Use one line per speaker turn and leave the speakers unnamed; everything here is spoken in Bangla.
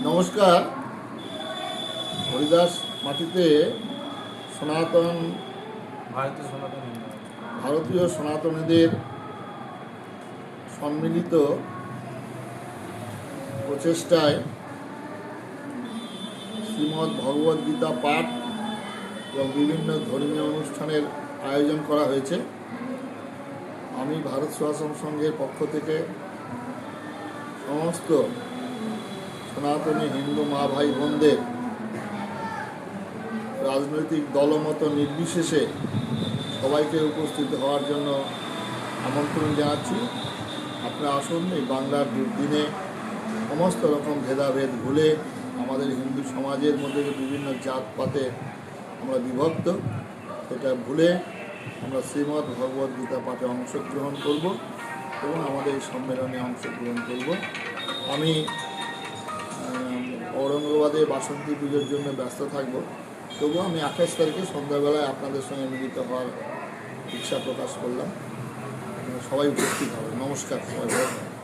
নমস্কার। হরিদাস মাটিতে সনাতন ভারতীয় সনাতনীদের সম্মিলিত প্রচেষ্টায় শ্রীমদ্ ভগবদ গীতা পাঠ এবং বিভিন্ন ধর্মীয় অনুষ্ঠানের আয়োজন করা হয়েছে। আমি ভারত সেবাশ্রম সংঘের পক্ষ থেকে সমস্ত সনাতনী হিন্দু মা ভাই বোনদের রাজনৈতিক দলমত নির্বিশেষে সবাইকে উপস্থিত হওয়ার জন্য আমন্ত্রণ জানাচ্ছি। আপনারা আসুন। এই বাংলার দুর্দিনে সমস্ত রকম ভেদাভেদ ভুলে আমাদের হিন্দু সমাজের মধ্যে বিভিন্ন জাতপাতে আমরা বিভক্ত, সেটা ভুলে আমরা শ্রীমদ্ ভগবদ গীতা পাঠে অংশগ্রহণ করব এবং আমাদের এই সম্মেলনে অংশগ্রহণ করব। আমি ঔরঙ্গাবাদে বাসন্তী পুজোর জন্য ব্যস্ত থাকব, তবুও আমি 28 তারিখে সন্ধ্যাবেলায় আপনাদের সঙ্গে মিলিত হওয়ার ইচ্ছা প্রকাশ করলাম। সবাই উপস্থিত হবে। নমস্কার। সবাই।